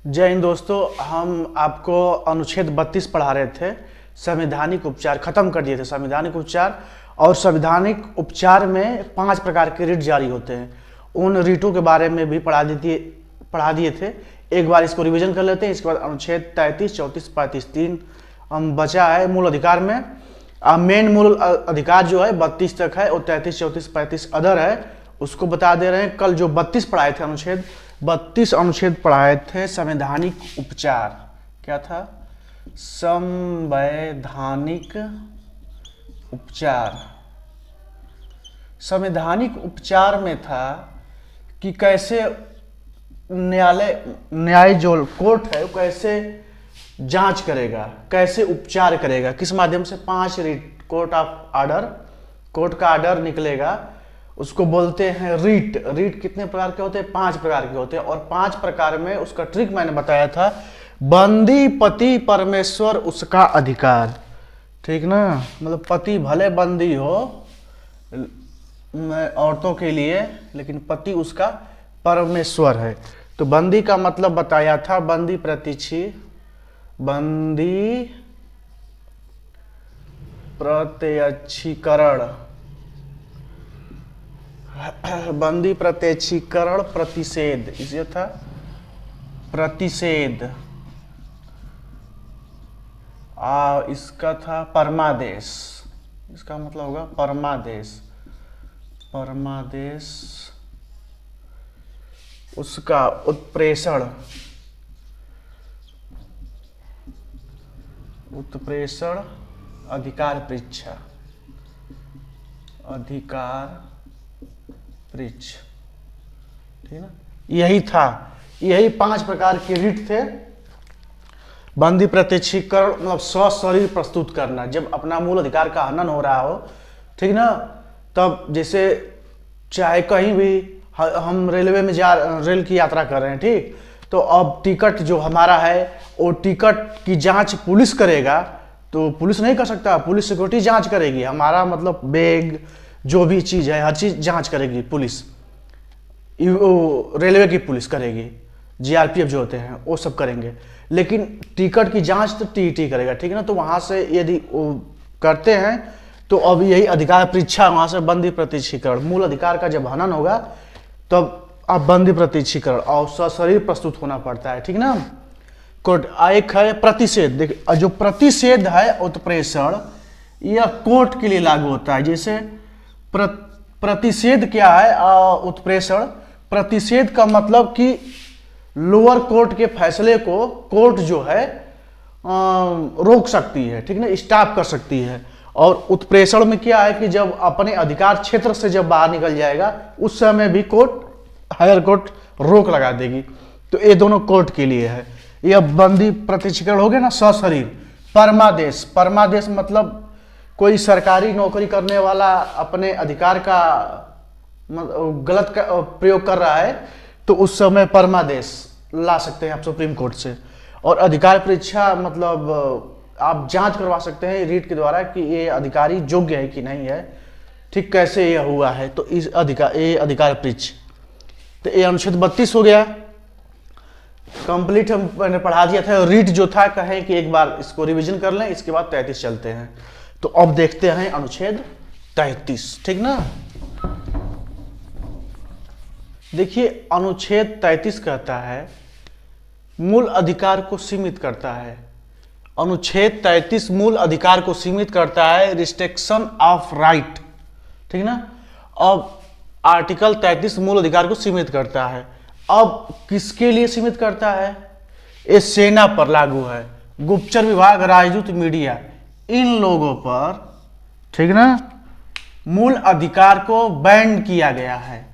जय हिंद दोस्तों, हम आपको अनुच्छेद 32 पढ़ा रहे थे। संवैधानिक उपचार खत्म कर दिए थे। संवैधानिक उपचार और संवैधानिक उपचार में 5 प्रकार के रिट जारी होते हैं। उन रिटों के बारे में भी पढ़ा दिए थे। एक बार इसको रिवीजन कर लेते हैं। इसके बाद अनुच्छेद 33, 34, 35 3 बचा है मूल अधिकार में। मेन मूल अधिकार जो है 32 तक है और 33, 34, 35 अदर है, उसको बता दे रहे हैं। कल जो 32 पढ़ाए थे अनुच्छेद 32 अनुच्छेद पढ़ाए थे संवैधानिक उपचार। क्या था? संवैधानिक उपचार। संवैधानिक उपचार में था कि कैसे न्याय जो कोर्ट है वो कैसे जांच करेगा, कैसे उपचार करेगा, किस माध्यम से। 5 writ, court of order, court का ऑर्डर निकलेगा, उसको बोलते हैं रीट। रीट कितने प्रकार के होते हैं? 5 प्रकार के होते हैं। और 5 प्रकार में उसका ट्रिक मैंने बताया था। बंदी पति परमेश्वर उसका अधिकार, ठीक ना। मतलब पति भले बंदी हो औरतों के लिए, लेकिन पति उसका परमेश्वर है। तो बंदी का मतलब बताया था, बंदी प्रत्यक्षी, बंदी प्रत्यक्षीकरण, बंदी प्रत्यक्षीकरण, प्रतिषेध, इसे था प्रतिषेध। इसका था परमादेश, इसका मतलब होगा परमादेश। परमादेश उसका उत्प्रेषण, उत्प्रेषण, अधिकार परीक्षा, अधिकार परीक्ष, ठीक ना। यही था, यही 5 प्रकार के रिट थे। बंदी प्रत्यक्षीकरण मतलब सशरीर प्रस्तुत करना, जब अपना मूल अधिकार का हनन हो रहा हो, ठीक ना। तब जैसे चाहे कहीं भी हम रेलवे में रेल की यात्रा कर रहे हैं, ठीक, तो अब टिकट जो हमारा है वो टिकट की जांच पुलिस करेगा। तो पुलिस नहीं कर सकता, पुलिस सिक्योरिटी जांच करेगी। हमारा मतलब बैग जो भी चीज़ है हर चीज़ जांच करेगी पुलिस, रेलवे की पुलिस करेगी, जीआरपीएफ जो होते हैं वो सब करेंगे। लेकिन टिकट की जांच तो टीटी करेगा, ठीक है ना। तो वहाँ से यदि वो करते हैं तो अब यही अधिकार परीक्षा, वहाँ से बंदी प्रत्यक्षीकरण, मूल अधिकार का जब हनन होगा तब अब बंदी प्रत्यक्षीकरण और सशरीर प्रस्तुत होना पड़ता है, ठीक ना। कोर्ट एक है प्रतिषेध। देखिए जो प्रतिषेध है उत्प्रेषण, यह कोर्ट के लिए लागू होता है। जैसे प्रतिषेध क्या है? उत्प्रेषण। प्रतिषेध का मतलब कि लोअर कोर्ट के फैसले को कोर्ट जो है रोक सकती है, ठीक ना, स्टॉप कर सकती है। और उत्प्रेषण में क्या है कि जब अपने अधिकार क्षेत्र से जब बाहर निकल जाएगा उस समय भी कोर्ट, हायर कोर्ट रोक लगा देगी। तो ये दोनों कोर्ट के लिए है। यह बंदी प्रत्यक्षीकरण हो गया ना, सशरीर। परमादेश, परमादेश मतलब कोई सरकारी नौकरी करने वाला अपने अधिकार का गलत प्रयोग कर रहा है तो उस समय परमादेश ला सकते हैं आप सुप्रीम कोर्ट से। और अधिकार परीक्षा मतलब आप जांच करवा सकते हैं रीट के द्वारा कि ये अधिकारी योग्य है कि नहीं है, ठीक, कैसे यह हुआ है। तो इस अधिकार परीक्षा। तो ये अनुच्छेद 32 हो गया कंप्लीट। मैंने पढ़ा दिया था। रीट जो था कहे कि एक बार इसको रिवीजन कर लें, इसके बाद 33 चलते हैं। तो अब देखते हैं अनुच्छेद 33, ठीक ना। देखिए अनुच्छेद 33 कहता है मूल अधिकार को सीमित करता है। अनुच्छेद 33 मूल अधिकार को सीमित करता है, रिस्ट्रिक्शन ऑफ राइट, ठीक ना। अब आर्टिकल 33 मूल अधिकार को सीमित करता है। अब किसके लिए सीमित करता है? ये सेना पर लागू है, गुप्तचर विभाग, राजदूत, मीडिया, इन लोगों पर, ठीक ना, मूल अधिकार को बैंड किया गया है।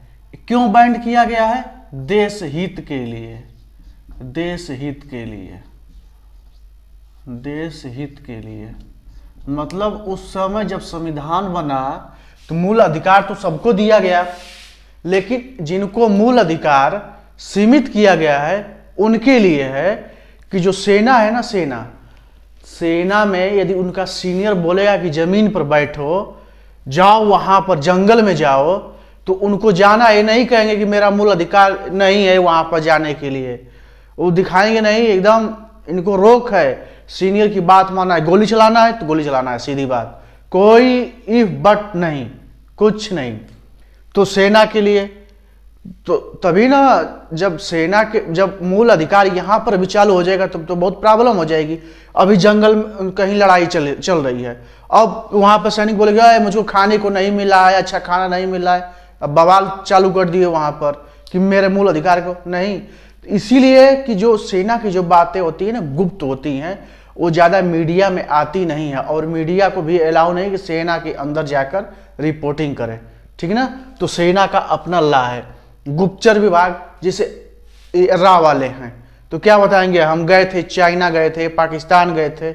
क्यों बैंड किया गया है? देश हित के लिए, देश हित के लिए, देश हित के लिए। मतलब उस समय जब संविधान बना तो मूल अधिकार तो सबको दिया गया, लेकिन जिनको मूल अधिकार सीमित किया गया है उनके लिए है कि जो सेना है ना, सेना में यदि उनका सीनियर बोलेगा कि जमीन पर बैठो, जाओ वहां पर जंगल में जाओ, तो उनको जाना, ये नहीं कहेंगे कि मेरा मूल अधिकार नहीं है वहां पर जाने के लिए। वो दिखाएंगे नहीं, एकदम इनको रोक है, सीनियर की बात मानना है, गोली चलाना है तो गोली चलाना है, सीधी बात, कोई इफ बट नहीं, कुछ नहीं। तो सेना के लिए तो तभी ना, जब सेना के जब मूल अधिकार यहाँ पर भी चालू हो जाएगा तब तो बहुत प्रॉब्लम हो जाएगी। अभी जंगल में कहीं लड़ाई चल रही है, अब वहां पर सैनिक बोलेगा मुझको खाने को नहीं मिला है, अच्छा खाना नहीं मिला है, अब बवाल चालू कर दिए वहां पर कि मेरे मूल अधिकार को नहीं। इसीलिए कि जो सेना की जो बातें होती है ना, गुप्त होती हैं, वो ज़्यादा मीडिया में आती नहीं है, और मीडिया को भी अलाउ नहीं कि सेना के अंदर जाकर रिपोर्टिंग करे, ठीक है ना। तो सेना का अपना ला है, गुप्तचर विभाग जैसे रा वाले हैं तो क्या बताएंगे, हम गए थे चाइना गए थे, पाकिस्तान गए थे,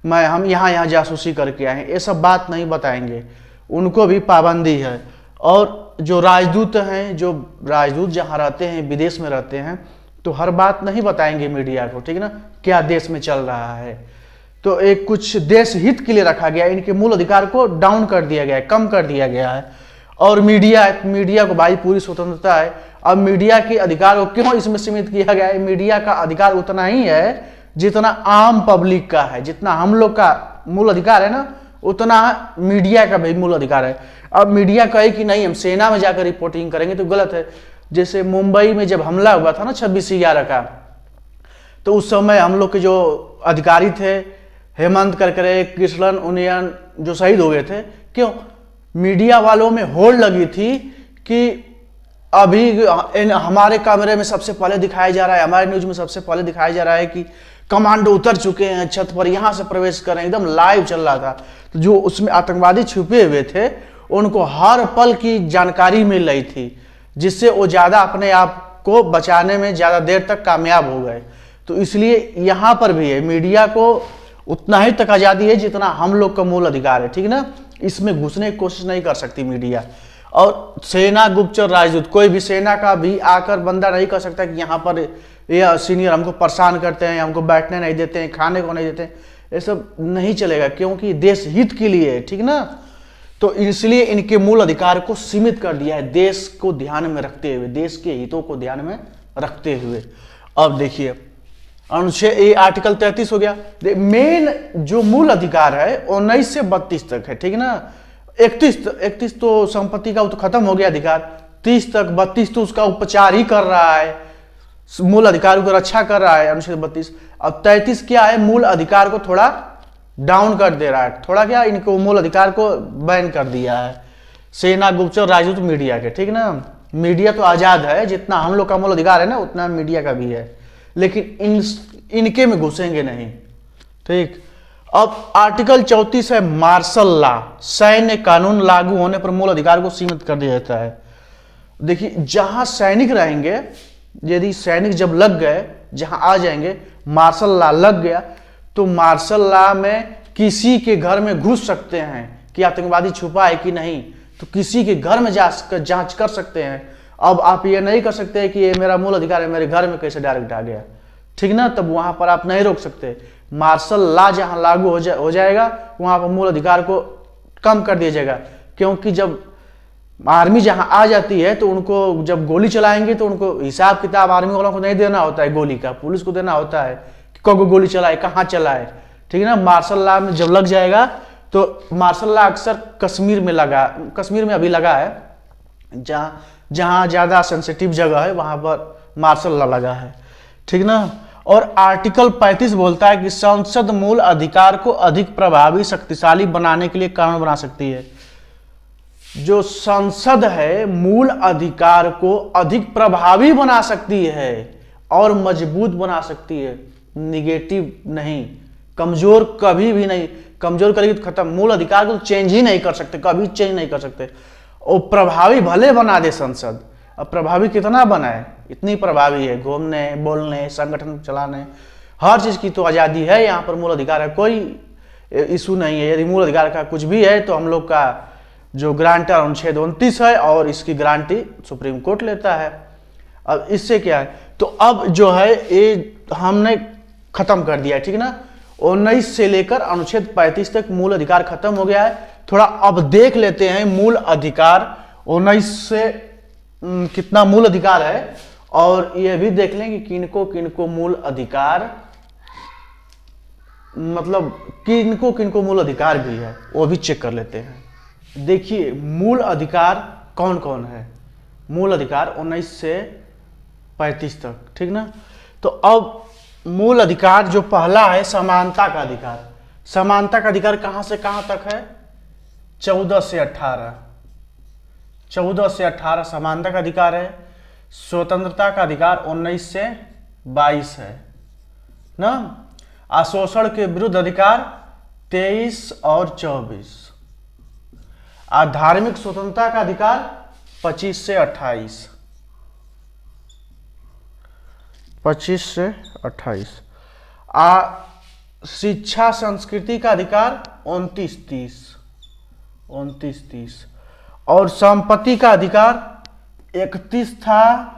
हम यहाँ जासूसी करके आए हैं, ये सब बात नहीं बताएंगे, उनको भी पाबंदी है। और जो राजदूत हैं, जो राजदूत जहाँ रहते हैं, विदेश में रहते हैं, तो हर बात नहीं बताएंगे मीडिया को, ठीक है ना, क्या देश में चल रहा है। तो एक कुछ देश हित के लिए रखा गया, इनके मूल अधिकार को डाउन कर दिया गया है, कम कर दिया गया है। और मीडिया को भाई पूरी स्वतंत्रता है। अब मीडिया के अधिकार को क्यों इसमें सीमित किया गया है? मीडिया का अधिकार उतना ही है जितना आम पब्लिक का है, जितना हम लोग का मूल अधिकार है ना, उतना मीडिया का भी मूल अधिकार है। अब मीडिया कहे कि नहीं हम सेना में जाकर रिपोर्टिंग करेंगे तो गलत है। जैसे मुंबई में जब हमला हुआ था ना 26/11 का, तो उस समय हम लोग के जो अधिकारी थे, हेमंत करकरे, कृष्णन उनियन, जो शहीद हो गए थे, क्यों? मीडिया वालों में होड़ लगी थी कि अभी हमारे कैमरे में सबसे पहले दिखाया जा रहा है, हमारे न्यूज में सबसे पहले दिखाया जा रहा है कि कमांडो उतर चुके हैं छत पर, यहां से प्रवेश कर रहे हैं, एकदम लाइव चल रहा था। तो जो उसमें आतंकवादी छुपे हुए थे उनको हर पल की जानकारी मिल रही थी, जिससे वो ज्यादा अपने आप को बचाने में ज्यादा देर तक कामयाब हो गए। तो इसलिए यहां पर भी है, मीडिया को उतना ही तक आजादी है जितना हम लोग का मूल अधिकार है, ठीक है ना। इसमें घुसने की कोशिश नहीं कर सकती मीडिया। और सेना, गुप्तचर, राजदूत, कोई भी सेना का भी आकर बंदा नहीं कर सकता कि यहाँ पर ये सीनियर हमको परेशान करते हैं, हमको बैठने नहीं देते हैं, खाने को नहीं देते हैं, ये सब नहीं चलेगा, क्योंकि देश हित के लिए है, ठीक ना। तो इसलिए इनके मूल अधिकार को सीमित कर दिया है, देश को ध्यान में रखते हुए, देश के हितों को ध्यान में रखते हुए। अब देखिए अनुच्छेद आर्टिकल 33 हो गया। मेन जो मूल अधिकार है 19 से 32 तक है, ठीक है ना। 31 तो संपत्ति का तो खत्म हो गया अधिकार, 30 तक, 32 तो उसका उपचार ही कर रहा है, मूल अधिकार को रक्षा कर रहा है अनुच्छेद 32। अब 33 क्या है, मूल अधिकार को थोड़ा डाउन कर दे रहा है, थोड़ा क्या, इनको मूल अधिकार को बैन कर दिया है, सेना, गुप्तचर, राजदूत, मीडिया के, ठीक ना। मीडिया तो आजाद है, जितना हम लोग का मूल अधिकार है ना उतना मीडिया का भी है, लेकिन इनके में घुसेंगे नहीं, ठीक। अब आर्टिकल 34 है मार्शल लॉ, सैन्य कानून लागू होने पर मूल अधिकार को सीमित कर दिया जाता है। देखिए जहां सैनिक रहेंगे, यदि सैनिक जब लग गए, जहां आ जाएंगे, मार्शल लॉ लग गया, तो मार्शल लॉ में किसी के घर में घुस सकते हैं कि आतंकवादी छुपा है कि नहीं, तो किसी के घर में जाकर जांच कर सकते हैं। अब आप ये नहीं कर सकते कि ये मेरा मूल अधिकार है, मेरे घर में कैसे डायरेक्ट आ गया, ठीक ना, तब वहां पर आप नहीं रोक सकते। मार्शल लॉ जहां लागू हो जाएगा वहां पर मूल अधिकार को कम कर दिया जाएगा, क्योंकि जब आर्मी जहां आ जाती है तो उनको जब गोली चलाएंगे तो उनको हिसाब किताब आर्मी वालों को नहीं देना होता है, गोली का पुलिस को देना होता है कि कब गोली चलाए, कहाँ चलाए, ठीक है ना। मार्शल लॉ में जब लग जाएगा तो मार्शल लॉ अक्सर कश्मीर में अभी लगा है, जहां ज्यादा सेंसिटिव जगह है वहां पर मार्शल लॉ लगा है, ठीक ना। और आर्टिकल 35 बोलता है कि संसद मूल अधिकार को अधिक प्रभावी, शक्तिशाली बनाने के लिए कानून बना सकती है। जो संसद है मूल अधिकार को अधिक प्रभावी बना सकती है और मजबूत बना सकती है, निगेटिव नहीं, कमजोर कभी भी नहीं, कमजोर करेगी तो खत्म। मूल अधिकार को चेंज ही नहीं कर सकते, कभी चेंज नहीं कर सकते। और प्रभावी भले बना दे संसद, अब प्रभावी कितना बनाए, इतनी प्रभावी है, घूमने, बोलने, संगठन चलाने, हर चीज की तो आजादी है यहाँ पर, मूल अधिकार है, कोई इशू नहीं है। यदि मूल अधिकार का कुछ भी है तो हम लोग का जो ग्रांट है अनुच्छेद 29 है और इसकी गारंटी सुप्रीम कोर्ट लेता है। अब इससे क्या है, तो अब जो है ये हमने खत्म कर दिया है, ठीक है ना। 19 से लेकर अनुच्छेद 35 तक मूल अधिकार खत्म हो गया है। थोड़ा अब देख लेते हैं मूल अधिकार 19 से कितना मूल अधिकार है और ये भी देख लें कि किनको किनको मूल अधिकार, मतलब किनको किनको मूल अधिकार भी है, वो भी चेक कर लेते हैं। देखिए मूल अधिकार कौन कौन है। मूल अधिकार 19 से 35 तक, ठीक ना। तो अब मूल अधिकार जो पहला है समानता का अधिकार। समानता का अधिकार कहां से कहां तक है? 14 से 18। 14 से 18 समानता का अधिकार है। स्वतंत्रता का अधिकार 19 से 22 है ना। अशोषण के विरुद्ध अधिकार 23 और 24। धार्मिक स्वतंत्रता का अधिकार 25 से 28। 25 से 28। शिक्षा संस्कृति का अधिकार 29-30। 29-30। और संपत्ति का अधिकार 31 था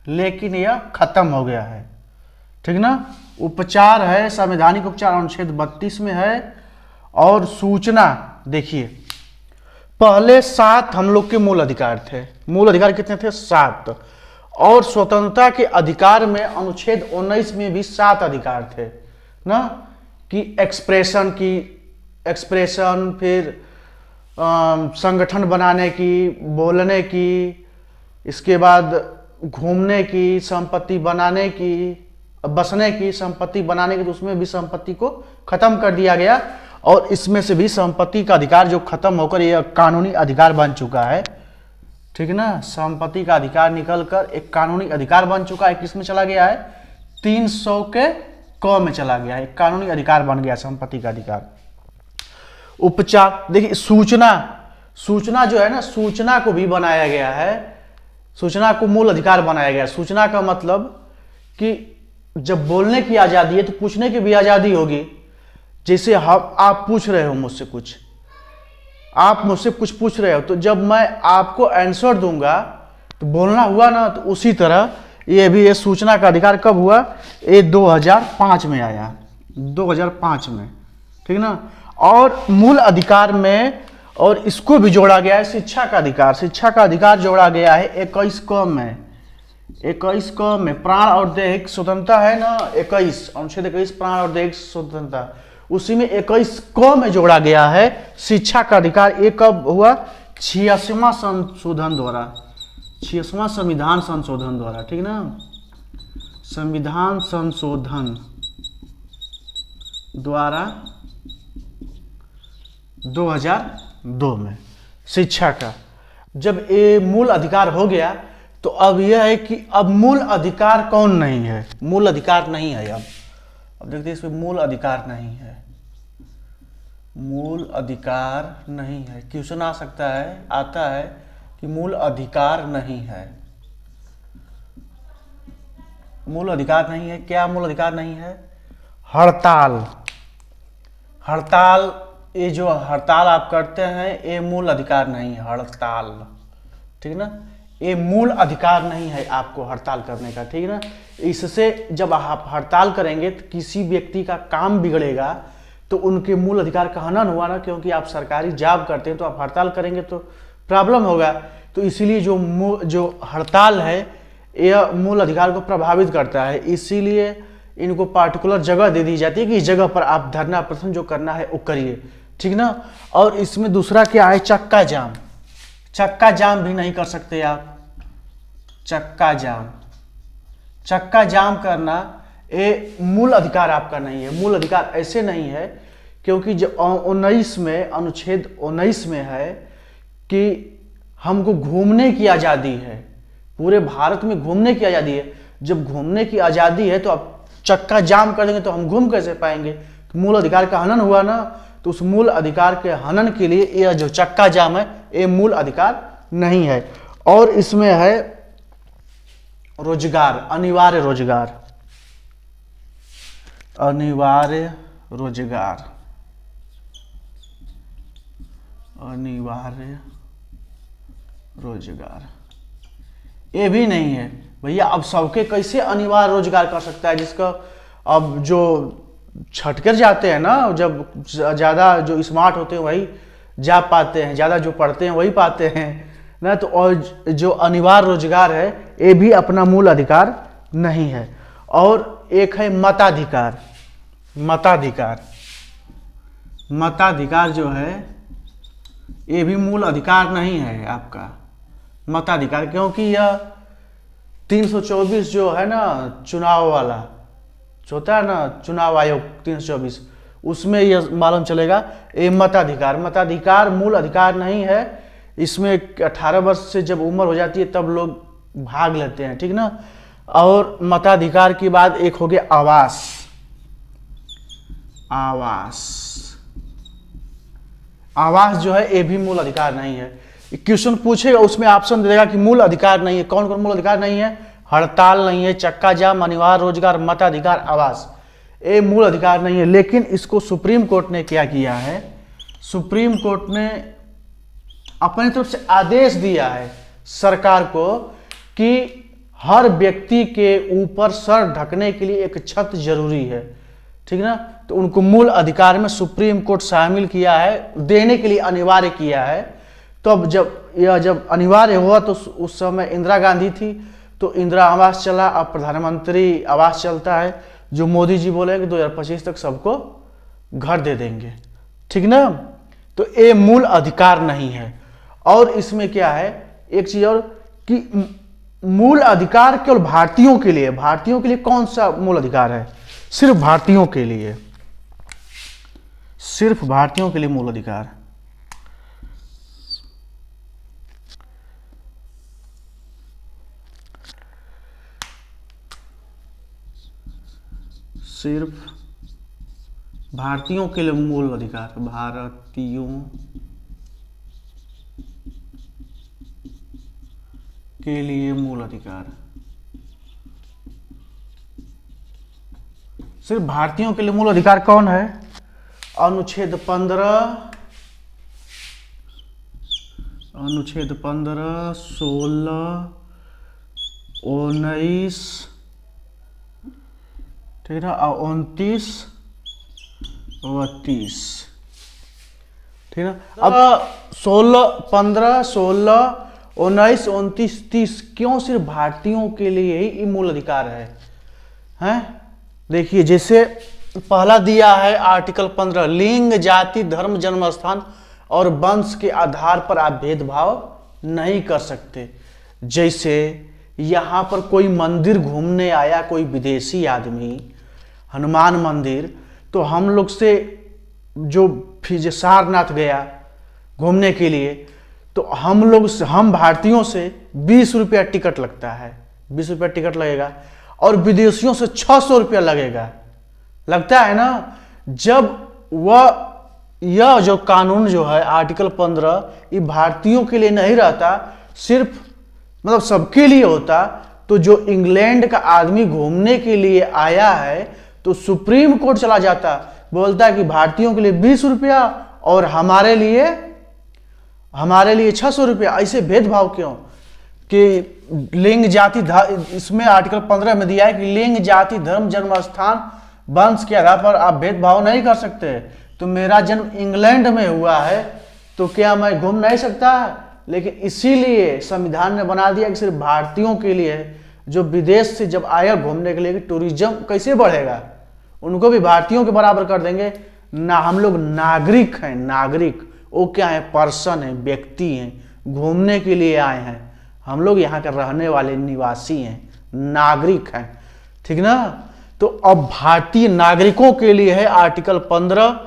लेकिन यह खत्म हो गया है, ठीक ना। उपचार है, संवैधानिक उपचार अनुच्छेद 32 में है। और सूचना, देखिए पहले 7 हम लोग के मूल अधिकार थे। मूल अधिकार कितने थे? 7। और स्वतंत्रता के अधिकार में अनुच्छेद 19 में भी 7 अधिकार थे ना, कि एक्सप्रेशन फिर संगठन बनाने की, बोलने की, इसके बाद घूमने की, संपत्ति बनाने की, बसने की, संपत्ति बनाने की, तो उसमें भी संपत्ति को खत्म कर दिया गया। और इसमें से भी संपत्ति का अधिकार जो खत्म होकर यह कानूनी अधिकार बन चुका है, ठीक ना। संपत्ति का अधिकार निकलकर एक कानूनी अधिकार बन चुका है। किसमें चला गया है? 300 के क में चला गया है, एक कानूनी अधिकार बन गया संपत्ति का अधिकार। उपचार, देखिए सूचना जो है ना, सूचना को भी बनाया गया है। सूचना को मूल अधिकार बनाया गया। सूचना का मतलब कि जब बोलने की आजादी है तो पूछने की भी आजादी होगी। जैसे आप पूछ रहे हो मुझसे कुछ, आप मुझसे कुछ पूछ रहे हो, तो जब मैं आपको आंसर दूंगा तो बोलना हुआ ना। तो उसी तरह ये भी, ये सूचना का अधिकार कब हुआ? ये 2005 में आया, 2005 में, ठीक ना। और मूल अधिकार में और इसको भी जोड़ा गया है शिक्षा का अधिकार। शिक्षा का अधिकार जोड़ा गया है 21 क में। 21 क में प्राण और दैहिक स्वतंत्रता है ना, 21 अनुच्छेद 21 प्राण और दैहिक स्वतंत्रता, उसी में 21 क में जोड़ा गया है शिक्षा का अधिकार। ये कब हुआ? 86वां संशोधन द्वारा, 86वां संविधान संशोधन द्वारा, ठीक ना। संविधान संशोधन द्वारा 2002 में शिक्षा का जब ये मूल अधिकार हो गया, तो अब यह है कि अब मूल अधिकार कौन नहीं है? मूल अधिकार नहीं है। अब देखते हैं इसमें मूल अधिकार नहीं है। मूल अधिकार नहीं है, क्वेश्चन आ सकता है, आता है कि मूल अधिकार नहीं है। मूल अधिकार नहीं है। क्या मूल अधिकार नहीं है? हड़ताल। हड़ताल, ये जो हड़ताल आप करते हैं ये मूल अधिकार नहीं है। हड़ताल, ठीक ना, ये मूल अधिकार नहीं है आपको हड़ताल करने का, ठीक ना। इससे जब आप हड़ताल करेंगे तो किसी व्यक्ति का काम बिगड़ेगा, तो उनके मूल अधिकार का हनन हुआ ना। क्योंकि आप सरकारी जॉब करते हैं तो आप हड़ताल करेंगे तो प्रॉब्लम होगा। तो इसीलिए जो हड़ताल है यह मूल अधिकार को प्रभावित करता है। इसीलिए इनको पार्टिकुलर जगह दे दी जाती है कि इस जगह पर आप धरना प्रदर्शन जो करना है वो करिए, ठीक ना। और इसमें दूसरा क्या है? चक्का जाम। चक्का जाम भी नहीं कर सकते आप। चक्का जाम करना ये मूल अधिकार आपका नहीं है। मूल अधिकार ऐसे नहीं है क्योंकि जो 19 में, अनुच्छेद 19 में है कि हमको घूमने की आज़ादी है, पूरे भारत में घूमने की आज़ादी है। जब घूमने की आज़ादी है तो आप चक्का जाम कर देंगे तो हम घूम कैसे पाएंगे? तो मूल अधिकार का हनन हुआ ना। तो उस मूल अधिकार के हनन के लिए यह जो चक्का जाम है ये मूल अधिकार नहीं है। और इसमें है रोजगार, अनिवार्य रोजगार। अनिवार्य रोजगार, अनिवार्य रोजगार ये भी नहीं है भैया। अब सबके कैसे अनिवार्य रोजगार कर सकता है? जिसका अब जो छटकर जाते हैं ना, जब ज़्यादा जो स्मार्ट होते हैं वही जा पाते हैं, ज़्यादा जो पढ़ते हैं वही पाते हैं ना। तो और जो अनिवार्य रोजगार है ये भी अपना मूल अधिकार नहीं है। और एक है मताधिकार। मताधिकार, मताधिकार जो है ये भी मूल अधिकार नहीं है आपका मताधिकार, क्योंकि यह 324 जो है ना चुनाव वाला जो होता है ना, चुनाव आयोग 324, उसमें यह मालूम चलेगा ये मताधिकार। मताधिकार मूल अधिकार नहीं है। इसमें 18 वर्ष से जब उम्र हो जाती है तब लोग भाग लेते हैं, ठीक ना। और मताधिकार के बाद एक हो गया आवास। आवास, आवास जो है ये भी मूल अधिकार नहीं है। क्वेश्चन पूछेगा उसमें ऑप्शन दे देगा कि मूल अधिकार नहीं है। कौन कौन मूल अधिकार नहीं है? हड़ताल नहीं है, चक्का जाम, अनिवार्य रोजगार, मताधिकार, आवास, ये मूल अधिकार नहीं है। लेकिन इसको सुप्रीम कोर्ट ने क्या किया है, सुप्रीम कोर्ट ने अपनी तरफ से आदेश दिया है सरकार को कि हर व्यक्ति के ऊपर सर ढकने के लिए एक छत जरूरी है, ठीक ना। तो उनको मूल अधिकार में सुप्रीम कोर्ट शामिल किया है, देने के लिए अनिवार्य किया है। तो अब जब अनिवार्य हुआ तो उस समय इंदिरा गांधी थी, तो इंदिरा आवास चला, अब प्रधानमंत्री आवास चलता है, जो मोदी जी बोलेंगे 2025 तक सबको घर दे देंगे, ठीक ना। तो ये मूल अधिकार नहीं है। और इसमें क्या है, एक चीज और कि मूल अधिकार केवल भारतीयों के लिए, भारतीयों के लिए कौन सा मूल अधिकार है? सिर्फ भारतीयों के लिए, सिर्फ भारतीयों के लिए मूल अधिकार। सिर्फ भारतीयों के लिए मूल अधिकार, भारतीयों के लिए मूल अधिकार, सिर्फ भारतीयों के लिए मूल अधिकार कौन है? अनुच्छेद 15, अनुच्छेद 15, 16, 19, ठीक है, 29 और 30, ठीक है। अब 16, 15, 16, 19, 29, 30 क्यों सिर्फ भारतीयों के लिए ही मूल अधिकार है? हैं? देखिए, जैसे पहला दिया है आर्टिकल 15, लिंग, जाति, धर्म, जन्म स्थान और वंश के आधार पर आप भेदभाव नहीं कर सकते। जैसे यहाँ पर कोई मंदिर घूमने आया, कोई विदेशी आदमी, हनुमान मंदिर, तो हम लोग से जो फिर सारनाथ गया घूमने के लिए, तो हम भारतीयों से 20 रुपया टिकट लगता है, 20 रुपया टिकट लगेगा, और विदेशियों से 600 रुपया लगता है ना। जब यह जो कानून जो है आर्टिकल 15 ये भारतीयों के लिए नहीं रहता, सिर्फ मतलब सबके लिए होता, तो जो इंग्लैंड का आदमी घूमने के लिए आया है तो सुप्रीम कोर्ट चला जाता, बोलता है कि भारतीयों के लिए 20 रुपया और हमारे लिए 600 रुपया। ऐसे भेदभाव क्यों? कि लिंग, जाति, इसमें आर्टिकल 15 में दिया है कि लिंग, जाति, धर्म, जन्म स्थान, वंश के आधार पर आप भेदभाव नहीं कर सकते। तो मेरा जन्म इंग्लैंड में हुआ है तो क्या मैं घूम नहीं सकता? लेकिन इसीलिए संविधान ने बना दिया कि सिर्फ भारतीयों के लिए, जो विदेश से जब आया घूमने के लिए, कि टूरिज्म कैसे बढ़ेगा, उनको भी भारतीयों के बराबर कर देंगे ना। हम लोग नागरिक हैं, नागरिक, वो क्या है, पर्सन है, व्यक्ति हैं, घूमने के लिए आए हैं, हम लोग यहाँ के रहने वाले निवासी हैं, नागरिक हैं, ठीक ना। तो अब भारतीय नागरिकों के लिए है आर्टिकल 15,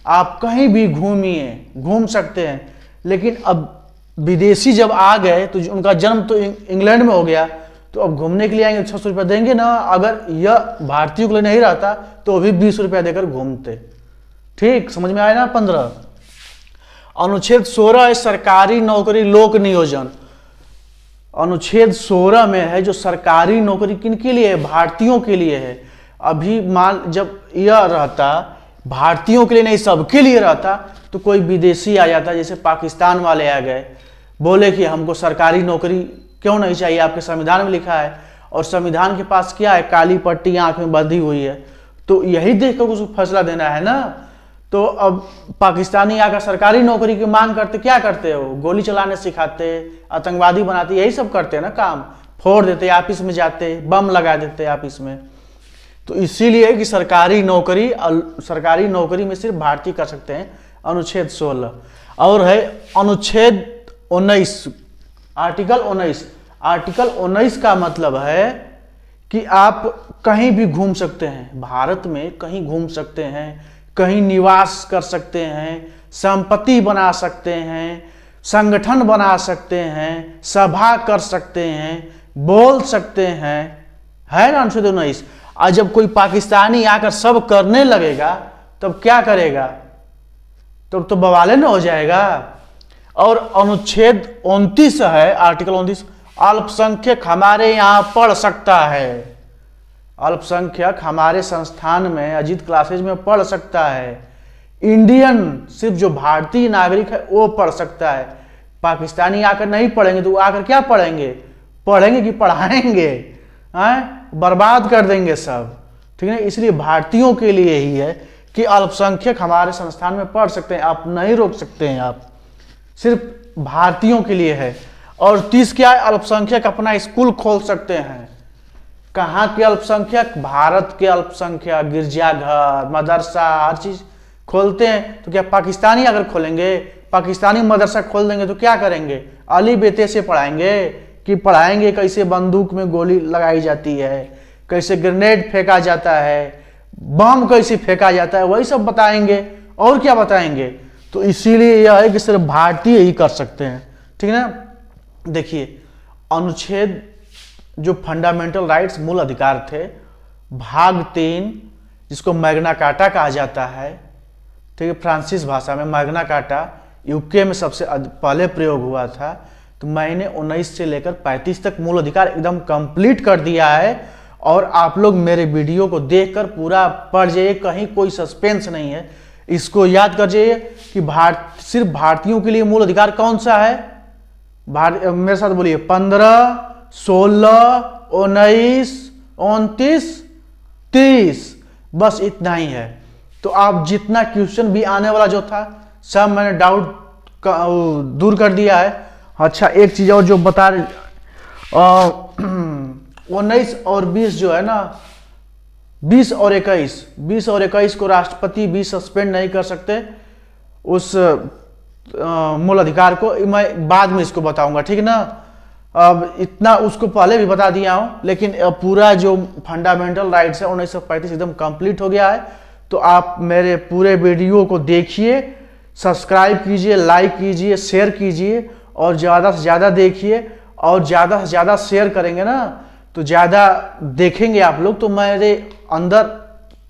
आप कहीं भी घूम सकते हैं। लेकिन अब विदेशी जब आ गए तो उनका जन्म तो इंग्लैंड में हो गया, तो अब घूमने के लिए आएंगे 600 रुपया देंगे ना। अगर यह भारतीयों के लिए नहीं रहता तो भी 20 रुपया देकर घूमते। ठीक, समझ में आया ना। 15 अनुच्छेद 16 है सरकारी नौकरी लोक नियोजन। अनुच्छेद 16 में है जो सरकारी नौकरी किनके लिए है? भारतीयों के लिए है। अभी मान जब यह रहता भारतीयों के लिए नहीं सबके लिए रहता तो कोई विदेशी आ जाता, जैसे पाकिस्तान वाले आ गए, बोले कि हमको सरकारी नौकरी क्यों नहीं चाहिए, आपके संविधान में लिखा है, और संविधान के पास क्या है, काली पट्टी आंख में बंधी हुई है, तो यही देखकर उसको फैसला देना है ना। तो अब पाकिस्तानी आकर सरकारी नौकरी की मांग करते, क्या करते हो? गोली चलाने सिखाते, आतंकवादी बनाते, यही सब करते हैं ना काम, फोड़ देते, ऑफिस में जाते बम लगा देते ऑफिस में। तो इसीलिए कि सरकारी नौकरी में सिर्फ भारतीय कर सकते हैं, अनुच्छेद 16। और है अनुच्छेद 19, आर्टिकल 19 का मतलब है कि आप कहीं भी घूम सकते हैं, भारत में कहीं घूम सकते हैं, कहीं निवास कर सकते हैं, संपत्ति बना सकते हैं, संगठन बना सकते हैं, सभा कर सकते हैं, बोल सकते हैं, है ना अनुच्छेद 19। और जब कोई पाकिस्तानी आकर सब करने लगेगा तब क्या करेगा, तब तो बवाले न हो जाएगा। और अनुच्छेद 29 है, आर्टिकल 29, अल्पसंख्यक हमारे यहाँ पढ़ सकता है, अल्पसंख्यक हमारे संस्थान में अजीत क्लासेज में पढ़ सकता है। इंडियन सिर्फ जो भारतीय नागरिक है वो पढ़ सकता है, पाकिस्तानी आकर नहीं पढ़ेंगे तो आकर क्या पढ़ेंगे, पढ़ेंगे कि पढ़ाएंगे, बर्बाद कर देंगे सब, ठीक है। इसलिए भारतीयों के लिए ही है कि अल्पसंख्यक हमारे संस्थान में पढ़ सकते हैं, आप नहीं रोक सकते हैं, आप सिर्फ भारतीयों के लिए है। और 30 क्या है, अल्पसंख्यक अपना स्कूल खोल सकते हैं। कहाँ के अल्पसंख्यक, भारत के अल्पसंख्यक गिरजाघर मदरसा हर चीज खोलते हैं। तो क्या पाकिस्तानी अगर खोलेंगे, पाकिस्तानी मदरसा खोल देंगे तो क्या करेंगे, अली बेते से पढ़ाएंगे कि पढ़ाएंगे कैसे बंदूक में गोली लगाई जाती है, कैसे ग्रेनेड फेंका जाता है, बम कैसे फेंका जाता है, वही सब बताएंगे, और क्या बताएंगे। तो इसीलिए यह है कि सिर्फ भारतीय ही कर सकते हैं, ठीक है ना। देखिए अनुच्छेद जो फंडामेंटल राइट्स मूल अधिकार थे, भाग 3 जिसको मैग्ना कार्टा कहा जाता है, ठीक है, फ्रांसीस भाषा में मैग्ना कार्टा यूके में सबसे पहले प्रयोग हुआ था। तो मैंने 19 से लेकर 35 तक मूल अधिकार एकदम कंप्लीट कर दिया है। और आप लोग मेरे वीडियो को देखकर पूरा पढ़ जाइए, कहीं कोई सस्पेंस नहीं है। इसको याद कर जाइए कि सिर्फ भारतीयों के लिए मूल अधिकार कौन सा है, मेरे साथ बोलिए, 15, 16, 19, 29, 30, बस इतना ही है। तो आप जितना क्वेश्चन भी आने वाला जो था सब मैंने डाउट दूर कर दिया है। अच्छा एक चीज और जो बता रहे, 19 और 20 जो है ना, 20 और 21 को राष्ट्रपति भी सस्पेंड नहीं कर सकते, उस मूल अधिकार को मैं बाद में इसको बताऊंगा, ठीक है ना। अब इतना उसको पहले भी बता दिया हूं, लेकिन पूरा जो फंडामेंटल राइट्स है 1935 एकदम कंप्लीट हो गया है। तो आप मेरे पूरे वीडियो को देखिए, सब्सक्राइब कीजिए, लाइक कीजिए, शेयर कीजिए, और ज़्यादा से ज़्यादा देखिए। और ज़्यादा से ज़्यादा शेयर करेंगे ना तो ज़्यादा देखेंगे आप लोग, तो मेरे अंदर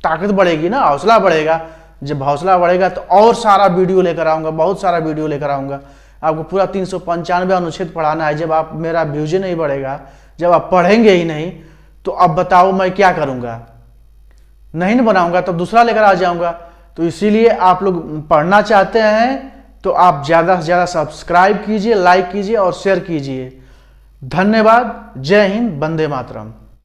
ताकत बढ़ेगी ना, हौसला बढ़ेगा। जब हौसला बढ़ेगा तो और सारा वीडियो लेकर आऊँगा, बहुत सारा वीडियो लेकर आऊँगा। आपको पूरा 395 अनुच्छेद पढ़ाना है। जब आप मेरा व्यूज नहीं बढ़ेगा, जब आप पढ़ेंगे ही नहीं, तो अब बताओ मैं क्या करूँगा, नहीं ना बनाऊँगा, तब दूसरा लेकर आ जाऊँगा। तो इसीलिए आप लोग पढ़ना चाहते हैं तो आप ज़्यादा से ज़्यादा सब्सक्राइब कीजिए, लाइक कीजिए और शेयर कीजिए। धन्यवाद। जय हिंद, वंदे मातरम।